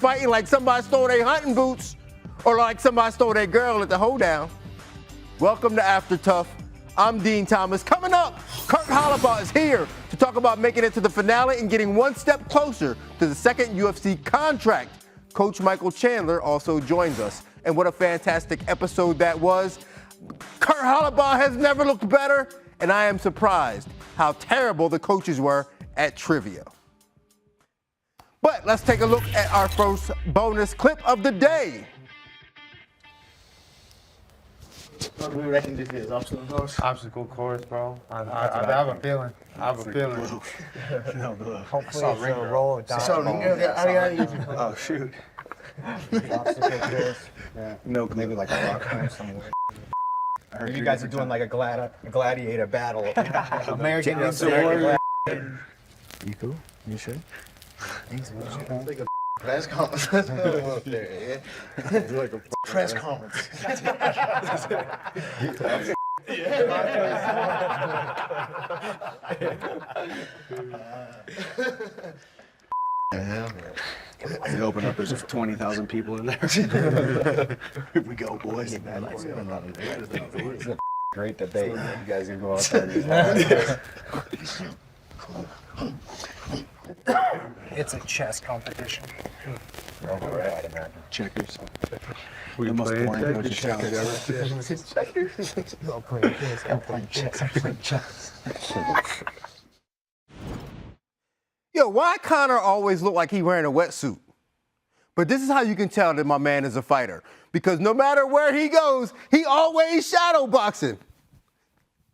fighting like somebody stole their hunting boots or like somebody stole their girl at the hoedown. Welcome to After TUF. I'm Dean Thomas. Coming up, Kurt Holobaugh is here to talk about making it to the finale and getting one step closer to the second UFC contract. Coach Michael Chandler also joins us. And what a fantastic episode that was. Kurt Holobaugh has never looked better, and I am surprised how terrible the coaches were at trivia. But let's take a look at our first bonus clip of the day. What do we reckon this is? Obstacle course? Obstacle course, bro. I have a feeling. No, bro. Hopefully it's a roll. Oh, shoot. Obstacle course. Yeah. No, maybe like a rock climb somewhere. You guys are doing like a gladiator battle. American Warrior. You cool? You sure? Like a press conference. Up there, yeah. Like a Press conference. You open up, there's 20,000 people in there. Here we go, boys. great debate. You guys can go out there. It's a chess competition. Checkers. We The most play boring coaching challenge ever. Yo, why Conor always look like he wearing a wetsuit? But this is how you can tell that my man is a fighter. Because no matter where he goes, he always shadow boxing.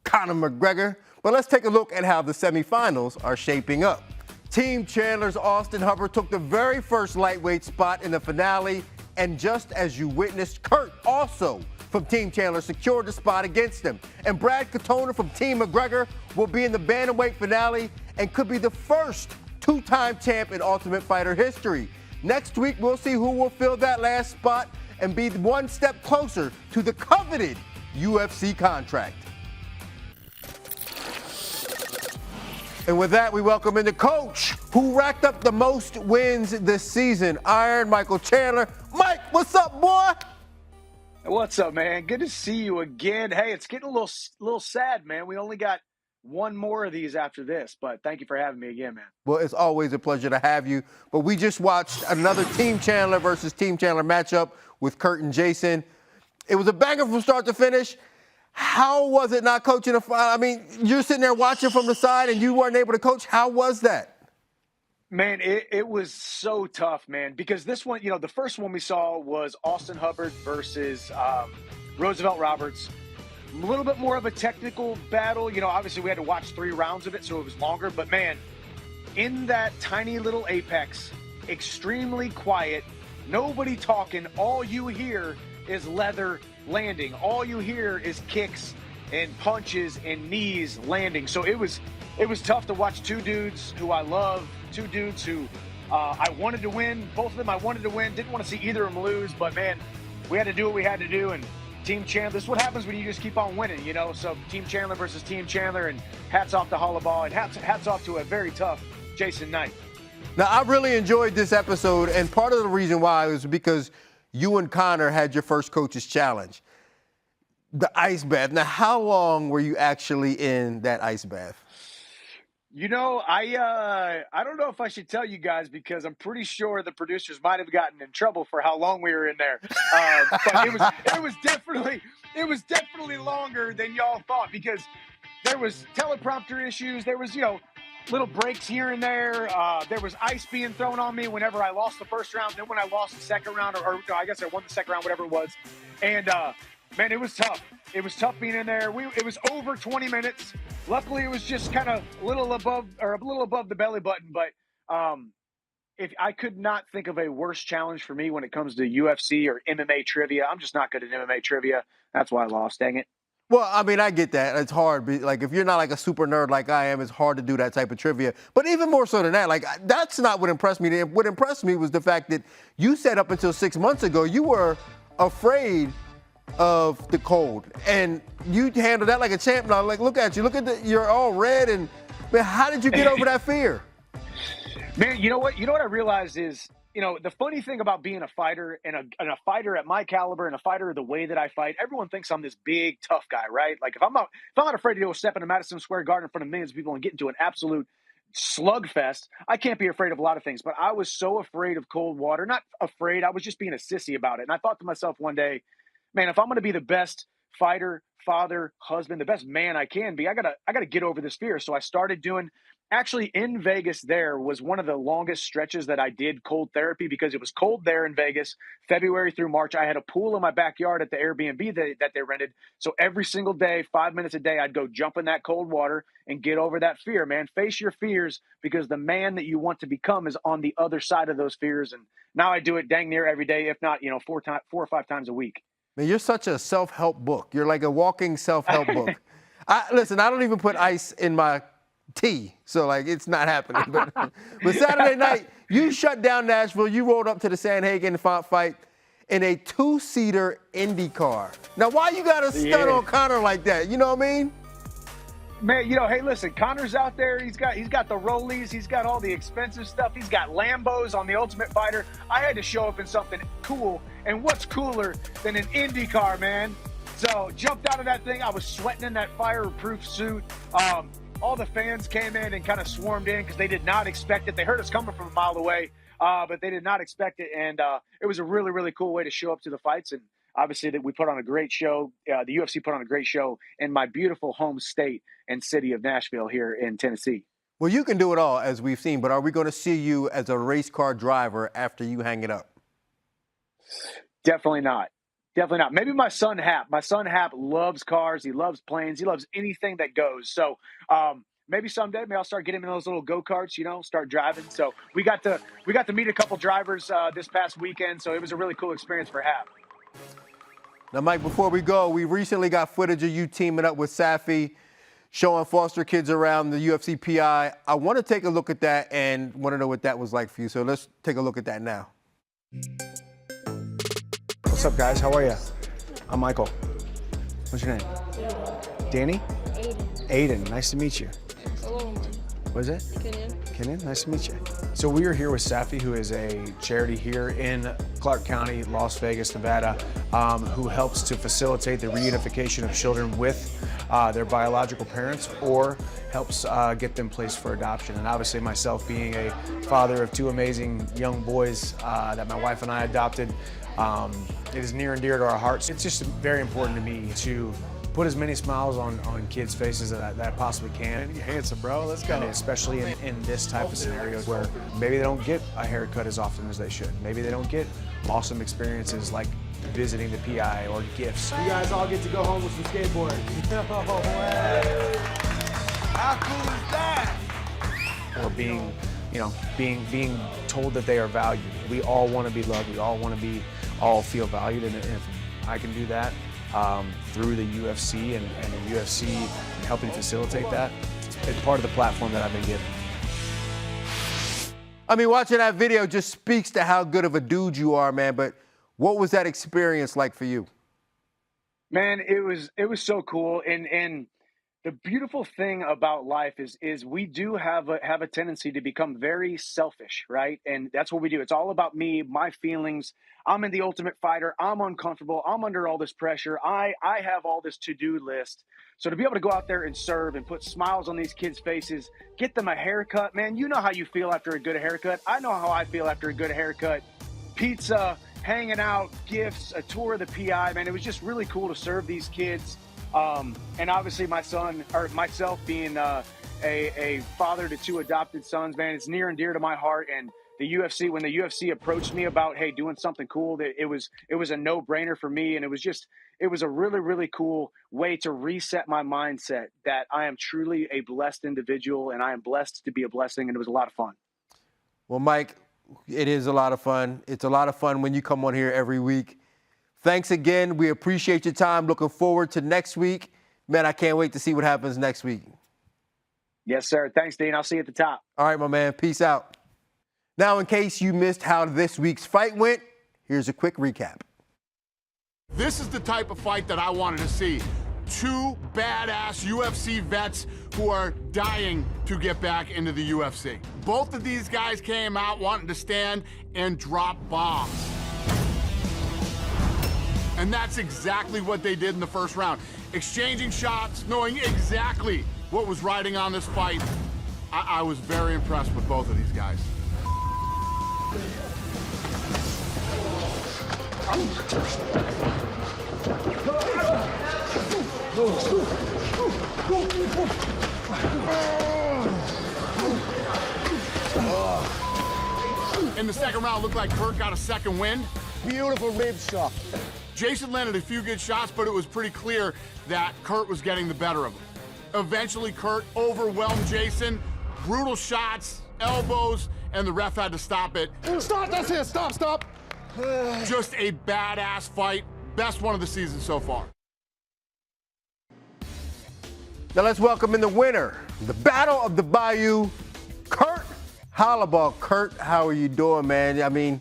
Conor McGregor. But let's take a look at how the semifinals are shaping up. Team Chandler's Austin Hubbard took the very first lightweight spot in the finale. And just as you witnessed, Kurt also from Team Chandler secured the spot against him. And Brad Katona from Team McGregor will be in the bantamweight finale and could be the first two-time champ in Ultimate Fighter history. Next week, we'll see who will fill that last spot and be one step closer to the coveted UFC contract. And with that, we welcome in the coach who racked up the most wins this season, Iron Michael Chandler. Mike, what's up, boy? What's up, man? Good to see you again. Hey, it's getting a little sad, man. We only got one more of these after this, but thank you for having me again, man. Well, it's always a pleasure to have you. But we just watched another Team Chandler versus Team Chandler matchup with Kurt and Jason. It was a banger from start to finish. How was it not coaching a fight? I mean, you're sitting there watching from the side and you weren't able to coach. How was that? Man, it was so tough, man, because this one, the first one we saw was Austin Hubbard versus Roosevelt Roberts. A little bit more of a technical battle. Obviously we had to watch 3 rounds of it, so it was longer. But, man, in that tiny little apex, extremely quiet, nobody talking, all you hear is leather landing. All you hear is kicks and punches and knees landing. So it was tough to watch two dudes who I love, two dudes who I wanted to win. Both of them I wanted to win. Didn't want to see either of them lose, but man, we had to do what we had to do. And Team Chandler, this is what happens when you just keep on winning, So Team Chandler versus Team Chandler, and hats off to Holobaugh, and hats off to a very tough Jason Knight. Now, I really enjoyed this episode, and part of the reason why was because you and Conor had your first coach's challenge, the ice bath. Now, how long were you actually in that ice bath? I don't know if I should tell you guys because I'm pretty sure the producers might have gotten in trouble for how long we were in there. But it was definitely longer than y'all thought because there was teleprompter issues. There was, little breaks here and there. There was ice being thrown on me whenever I lost the first round. Then when I lost the second round, or I guess I won the second round, whatever it was. And, man, it was tough. It was tough being in there. It was over 20 minutes. Luckily, it was just kind of a little above the belly button. But if I could not think of a worse challenge for me when it comes to UFC or MMA trivia. I'm just not good at MMA trivia. That's why I lost. Dang it. Well, I mean, I get that. It's hard. Like, if you're not like a super nerd like I am, it's hard to do that type of trivia. But even more so than that, like, that's not what impressed me. What impressed me was the fact that you said up until 6 months ago, you were afraid of the cold. And you handled that like a champ now. Like, look at you. You're all red. And, man, how did you get over that fear? Man, you know what? I realized is you know, the funny thing about being a fighter and a fighter at my caliber and a fighter the way that I fight, everyone thinks I'm this big, tough guy, right? Like if I'm not afraid to go step into Madison Square Garden in front of millions of people and get into an absolute slugfest, I can't be afraid of a lot of things. But I was so afraid of cold water. Not afraid, I was just being a sissy about it. And I thought to myself one day, man, if I'm going to be the best fighter, father, husband, the best man I can be, I gotta get over this fear. So I started doing, actually in Vegas, there was one of the longest stretches that I did cold therapy because it was cold there in Vegas, February through March. I had a pool in my backyard at the Airbnb that they rented. So every single day, 5 minutes a day, I'd go jump in that cold water and get over that fear, man. Face your fears, because the man that you want to become is on the other side of those fears. And now I do it dang near every day, if not, 4 or 5 times a week. Man, you're such a self-help book. You're like a walking self-help book. Listen, I don't even put ice in my tea, so like it's not happening. But Saturday night, you shut down Nashville. You rolled up to the Sanhagen fight in a 2-seater Indy car. Now, why you got to stun on Conor like that? You know what I mean? Man, hey, listen, Conor's out there. He's got the Rollies. He's got all the expensive stuff. He's got Lambos on the Ultimate Fighter. I had to show up in something cool. And what's cooler than an Indy car, man? So jumped out of that thing. I was sweating in that fireproof suit. All the fans came in and kind of swarmed in because they did not expect it. They heard us coming from a mile away, but they did not expect it. And it was a really, really cool way to show up to the fights. And obviously that we put on a great show. The UFC put on a great show in my beautiful home state and city of Nashville here in Tennessee. Well, you can do it all, as we've seen, but are we going to see you as a race car driver after you hang it up? Definitely not. Definitely not. Maybe my son Hap. My son Hap loves cars. He loves planes. He loves anything that goes. So maybe someday, maybe I'll start getting him in those little go-karts, start driving. So we got to meet a couple drivers this past weekend. So it was a really cool experience for Hap. Now, Mike, before we go, we recently got footage of you teaming up with Safi, showing foster kids around the UFC PI. I want to take a look at that and want to know what that was like for you. So let's take a look at that now. What's up, guys? How are you? I'm Michael. What's your name? Danny? Aiden. Nice to meet you. What is it? Kenyon. Nice to meet you. So we are here with Safi, who is a charity here in Clark County, Las Vegas, Nevada, who helps to facilitate the reunification of children with their biological parents, or helps get them placed for adoption. And obviously myself being a father of 2 amazing young boys that my wife and I adopted, it is near and dear to our hearts. It's just very important to me to put as many smiles on kids' faces that I possibly can. You're handsome, bro. Let's go. And especially in this type of scenario where maybe they don't get a haircut as often as they should. Maybe they don't get awesome experiences like visiting the PI or gifts. You guys all get to go home with some skateboards. No way. How cool is that? Or being told that they are valued. We all want to be loved. We all want to all feel valued. And if I can do that through the UFC and the UFC helping facilitate that, it's part of the platform that I've been given. I mean, watching that video just speaks to how good of a dude you are, man. But what was that experience like for you? Man, it was so cool. And the beautiful thing about life is we do have a tendency to become very selfish, right? And that's what we do. It's all about me, my feelings. I'm in the Ultimate Fighter. I'm uncomfortable. I'm under all this pressure. I have all this to-do list. So to be able to go out there and serve and put smiles on these kids' faces, get them a haircut, man, you know how you feel after a good haircut. I know how I feel after a good haircut. Pizza, hanging out, gifts, a tour of the PI, man. It was just really cool to serve these kids. And obviously myself being a father to 2 adopted sons, man, it's near and dear to my heart. And the UFC, when the UFC approached me about, hey, doing something cool, it was a no-brainer for me. And it was a really, really cool way to reset my mindset that I am truly a blessed individual and I am blessed to be a blessing. And it was a lot of fun. Well, Mike, it is a lot of fun. It's a lot of fun when you come on here every week. Thanks again. We appreciate your time. Looking forward to next week. Man, I can't wait to see what happens next week. Yes, sir. Thanks, Dean. I'll see you at the top. All right, my man. Peace out. Now, in case you missed how this week's fight went, here's a quick recap. This is the type of fight that I wanted to see. two badass UFC vets who are dying to get back into the UFC. Both of these guys came out wanting to stand and drop bombs. And that's exactly what they did in the first round. Exchanging shots, knowing exactly what was riding on this fight. I was very impressed with both of these guys. In the second round, looked like Kurt got a second wind. Beautiful rib shot. Jason landed a few good shots, but it was pretty clear that Kurt was getting the better of him. Eventually, Kurt overwhelmed Jason. Brutal shots, elbows, and the ref had to stop it. Stop, that's it, stop. Just a badass fight. Best one of the season so far. Now let's welcome in the winner, the Battle of the Bayou, Kurt Holobaugh. Kurt, how are you doing, man? I mean,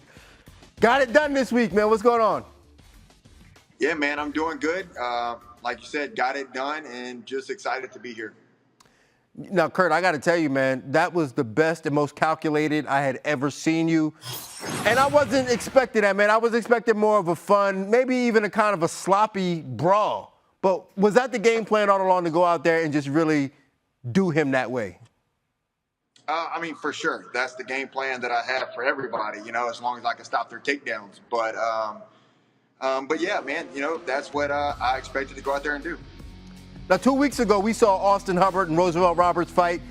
got it done this week, man. What's going on? Yeah, man, I'm doing good. Like you said, got it done and just excited to be here. Now, Kurt, I got to tell you, man, that was the best and most calculated I had ever seen you. And I wasn't expecting that, man. I was expecting more of a fun, maybe even a kind of a sloppy brawl. But was that the game plan all along to go out there and just really do him that way? I mean, for sure. That's the game plan that I have for everybody, you know, as long as I can stop their takedowns. But yeah, man, you know, that's what I expected to go out there and do. Now, 2 weeks ago, we saw Austin Hubbard and Roosevelt Roberts fight.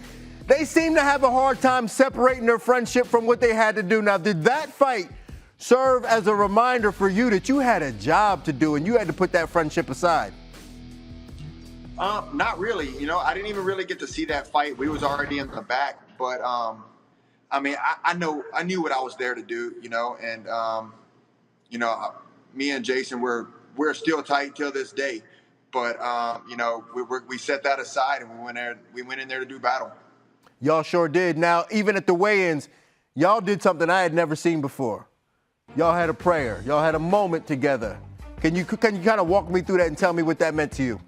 They seemed to have a hard time separating their friendship from what they had to do. Now, did that fight serve as a reminder for you that you had a job to do and you had to put that friendship aside? Not really. You know, I didn't even really get to see that fight. We was already in the back. But, I mean, I knew what I was there to do, you know, and, you know, me and Jason, we're still tight till this day. But, you know, we set that aside and we went in there to do battle. Y'all sure did. Now, even at the weigh-ins, y'all did something I had never seen before. Y'all had a prayer. Y'all had a moment together. Can you kind of walk me through that and tell me what that meant to you?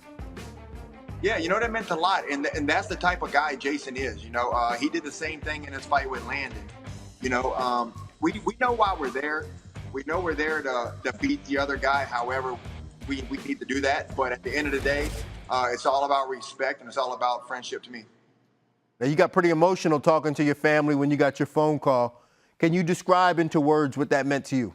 Yeah, you know, that meant a lot. And that's the type of guy Jason is. You know, he did the same thing in his fight with Landon. You know, we know why we're there. We know we're there to beat the other guy. However, we need to do that. But at the end of the day, it's all about respect and it's all about friendship to me. Now, you got pretty emotional talking to your family when you got your phone call. Can you describe into words what that meant to you?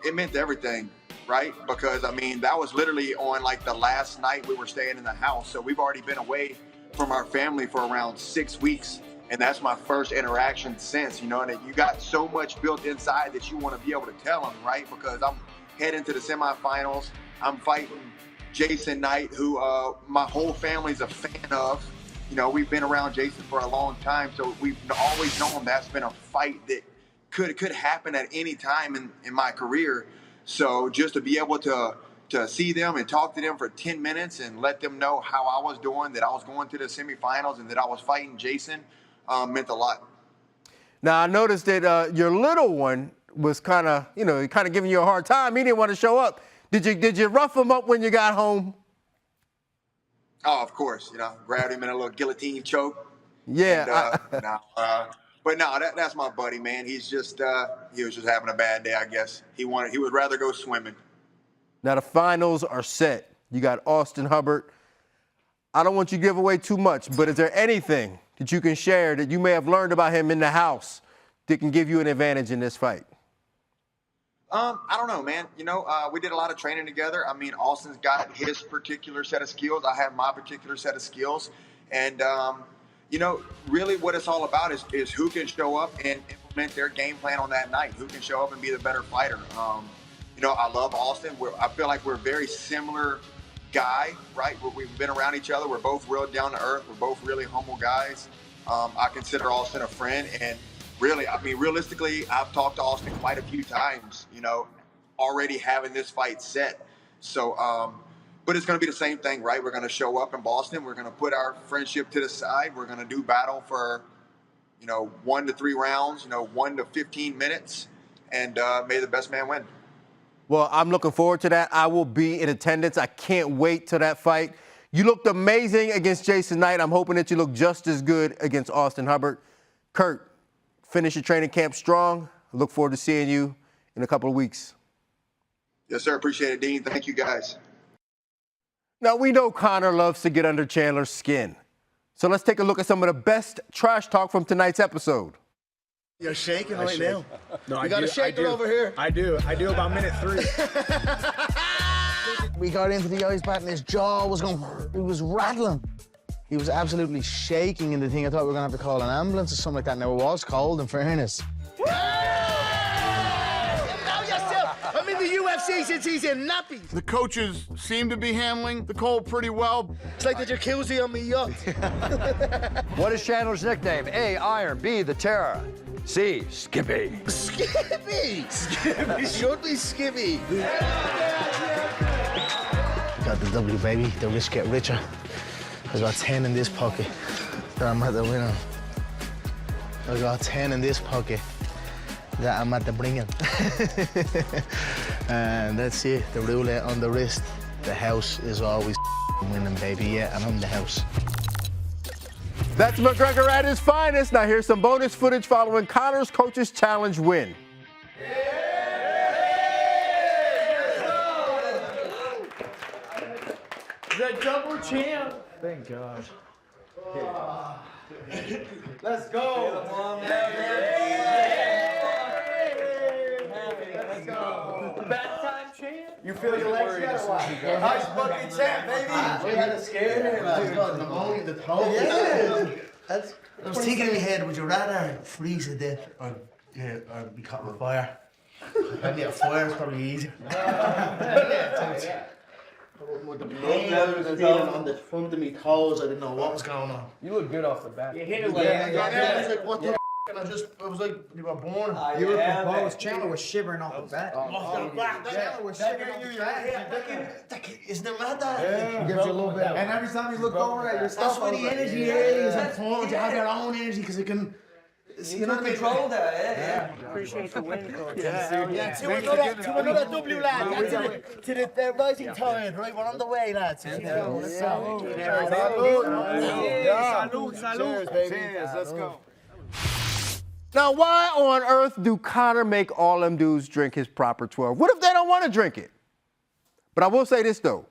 It meant everything, right? Because, I mean, that was literally on, like, the last night we were staying in the house. So we've already been away from our family for around 6 weeks. And that's my first interaction since, you know, and you got so much built inside that you want to be able to tell them, right? Because I'm heading to the semifinals. I'm fighting Jason Knight, who my whole family's a fan of. You know, we've been around Jason for a long time, so we've always known that's been a fight that could happen at any time in my career. So just to be able to see them and talk to them for 10 minutes and let them know how I was doing, that I was going to the semifinals and that I was fighting Jason, meant a lot. Now, I noticed that your little one was kind of giving you a hard time. He didn't want to show up. Did you rough him up when you got home? Oh, of course. You know, grabbed him in a little guillotine choke. Yeah. But no, that's my buddy, man. He was just having a bad day, I guess. He would rather go swimming. Now the finals are set. You got Austin Hubbard. I don't want you to give away too much, but is there anything that you can share that you may have learned about him in the house that can give you an advantage in this fight? I don't know, man. You know, we did a lot of training together. I mean, Austin's got his particular set of skills. I have my particular set of skills. And, you know, really what it's all about is who can show up and implement their game plan on that night, who can show up and be the better fighter. You know, I love Austin. I feel like we're a very similar guy, right? We've been around each other. We're both real down to earth. We're both really humble guys. I consider Austin a friend. And really, I mean, realistically, I've talked to Austin quite a few times, you know, already having this fight set. So, but it's going to be the same thing, right? We're going to show up in Boston. We're going to put our friendship to the side. We're going to do battle for, you know, 1 to 3 rounds, you know, 1 to 15 minutes, and may the best man win. Well, I'm looking forward to that. I will be in attendance. I can't wait till that fight. You looked amazing against Jason Knight. I'm hoping that you look just as good against Austin Hubbard. Kurt, finish your training camp strong. I look forward to seeing you in a couple of weeks. Yes, sir. Appreciate it, Dean. Thank you, guys. Now, we know Conor loves to get under Chandler's skin. So let's take a look at some of the best trash talk from tonight's episode. You're shaking right now. No, You got a shaker over here. I do about minute 3. We got into the ice bath and his jaw was going, he was rattling. He was absolutely shaking in the thing. I thought we were going to have to call an ambulance or something like that. Now, it was cold, in fairness. I'm in the UFC since he's in nappies. The coaches seem to be handling the cold pretty well. It's like the jacuzzi on me yacht. What is Chandler's nickname? A, Iron, B, the Terror, C, Skippy. Skippy! Skippy, should be Skippy. Got the W, baby. The rich get richer. I got 10 in this pocket that I'm at the winner. I got 10 in this pocket that I'm at the bringing. And that's it. The roulette on the wrist. The house is always winning, baby. Yeah, and I'm the house. That's McGregor at his finest. Now here's some bonus footage following Conor's Coaches Challenge win. The double champ. Thank God. Let's go. Let's go. Bad time champ. You feel your legs yet or what? Nice fucking champ, baby. We had a scare. The pneumonia, the toe. Yeah. That's. I was thinking in my head, would you rather freeze to death or be caught with fire? I think a fire is probably easier. With the pain I was feeling on the front of my toes, I didn't know what was going on. You look good off the bat. You hit it like I was like, what the f? And I was like, you were born. You were proposed. Chandler was shivering off the bat. Chandler was shivering you. Isn't it mad that? Yeah. Gives you a little bit. And every time you look over at your stuff, That's where the energy is important to have your own energy because it can. You know, control that, yeah. appreciate the win, coach. Yeah. To another W, lads. To the rising tide, right? We're on the way, lads. Salute. Cheers, baby. Cheers, let's go. Now, why on earth do Conor make all them dudes drink his proper 12? What if they don't want to drink it? But I will say this, though.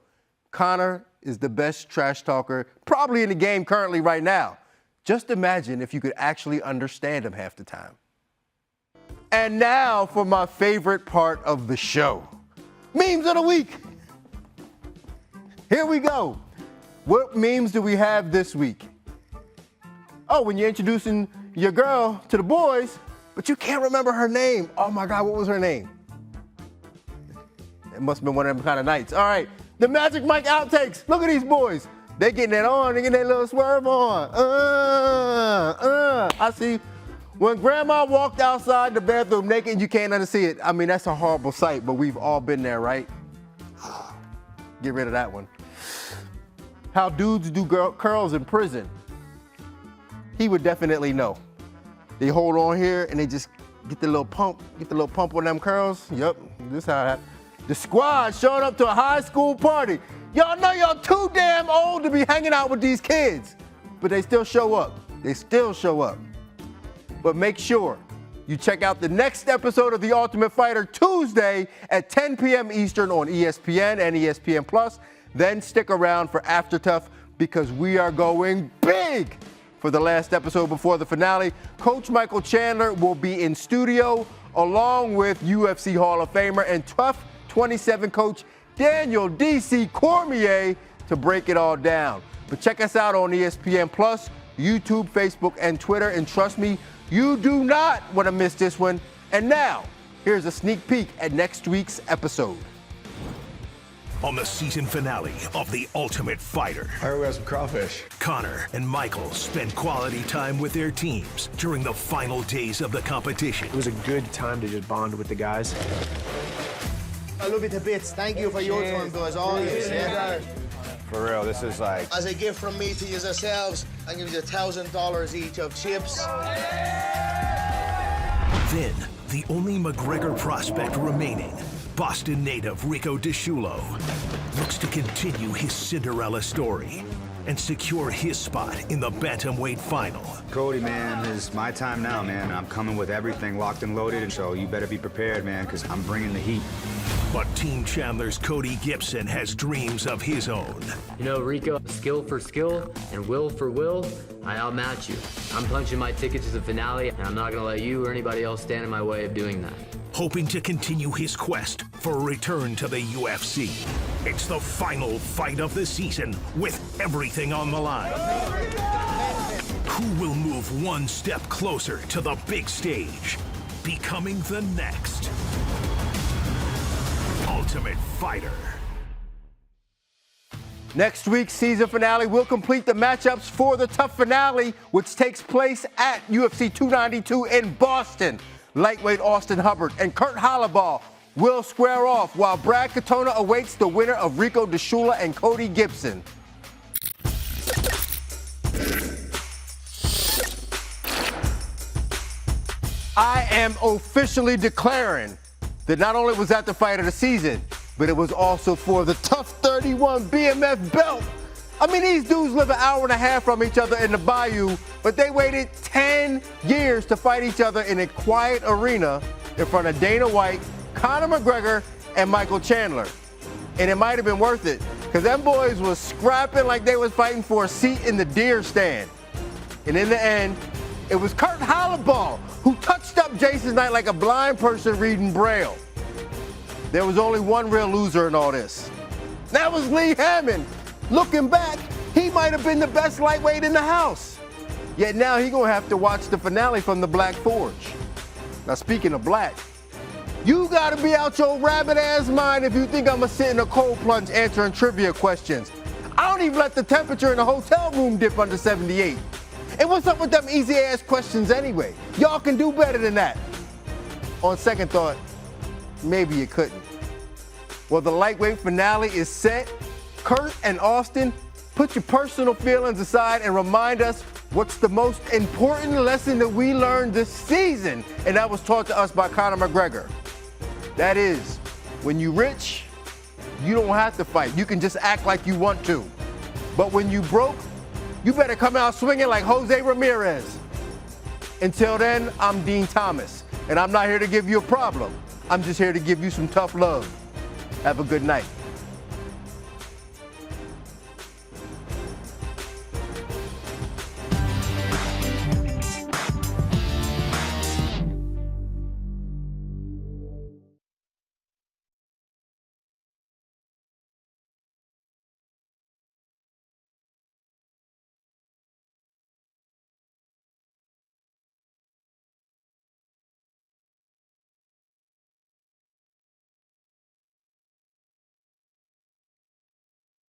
Conor is the best trash talker probably in the game currently right now. Just imagine if you could actually understand him half the time. And now for my favorite part of the show. Memes of the week. Here we go. What memes do we have this week? Oh, when you're introducing your girl to the boys, but you can't remember her name. Oh my God, what was her name? It must have been one of them kind of nights. All right, the Magic Mike outtakes. Look at these boys. They getting it on, they getting that little swerve on. I see. When grandma walked outside the bathroom naked, you can't unsee it. I mean, that's a horrible sight, but we've all been there, right? Get rid of that one. How dudes do curls in prison. He would definitely know. They hold on here and they just get the little pump on them curls. Yep, this how that. The squad showing up to a high school party. Y'all know y'all too damn old to be hanging out with these kids, but they still show up. They still show up. But make sure you check out the next episode of The Ultimate Fighter Tuesday at 10 p.m. Eastern on ESPN and ESPN+. Then stick around for After TUF because we are going big for the last episode before the finale. Coach Michael Chandler will be in studio along with UFC Hall of Famer and TUF 27 coach Daniel D.C. Cormier to break it all down. But check us out on ESPN+, YouTube, Facebook, and Twitter. And trust me, you do not want to miss this one. And now, here's a sneak peek at next week's episode. On the season finale of The Ultimate Fighter, I heard we have some crawfish. Connor and Michael spend quality time with their teams during the final days of the competition. It was a good time to just bond with the guys. I love you to bits. Thank you for your time, guys. All of you. Yeah. For real, this is like... As a gift from me to you yourselves, I'm giving you $1,000 each of chips. Then, the only McGregor prospect remaining Boston native Rico DeShulo looks to continue his Cinderella story and secure his spot in the bantamweight final. Cody, man, it's my time now, man. I'm coming with everything locked and loaded, and so you better be prepared, man, because I'm bringing the heat. But Team Chandler's Cody Gibson has dreams of his own. You know, Rico, skill for skill and will for will, I outmatch you. I'm punching my ticket to the finale, and I'm not gonna let you or anybody else stand in my way of doing that. Hoping to continue his quest for a return to the UFC. It's the final fight of the season with everything on the line. Who will move one step closer to the big stage, becoming the next Ultimate Fighter? Next week's season finale will complete the matchups for the TUF finale, which takes place at UFC 292 in Boston. Lightweight Austin Hubbard and Kurt Holobaugh will square off, while Brad Katona awaits the winner of Rico DeShulo and Cody Gibson. I am officially declaring that not only was that the fight of the season, but it was also for the TUF 31 BMF belt. I mean, these dudes live an hour and a half from each other in the bayou, but they waited 10 years to fight each other in a quiet arena in front of Dana White, Conor McGregor, and Michael Chandler. And it might have been worth it, because them boys was scrapping like they was fighting for a seat in the deer stand. And in the end, it was Kurt Holobaugh who touched up Jason's night like a blind person reading Braille. There was only one real loser in all this. That was Lee Hammond. Looking back, he might have been the best lightweight in the house. Yet now he gonna have to watch the finale from the Black Forge. Now speaking of black, you gotta be out your rabbit ass mind if you think I'ma sit in a cold plunge answering trivia questions. I don't even let the temperature in the hotel room dip under 78. And what's up with them easy ass questions anyway? Y'all can do better than that. On second thought, maybe you couldn't. Well, the lightweight finale is set. Kurt and Austin, put your personal feelings aside and remind us what's the most important lesson that we learned this season, and that was taught to us by Conor McGregor. That is, when you rich, you don't have to fight. You can just act like you want to. But when you broke, you better come out swinging like Jose Ramirez. Until then, I'm Dean Thomas, and I'm not here to give you a problem. I'm just here to give you some tough love. Have a good night.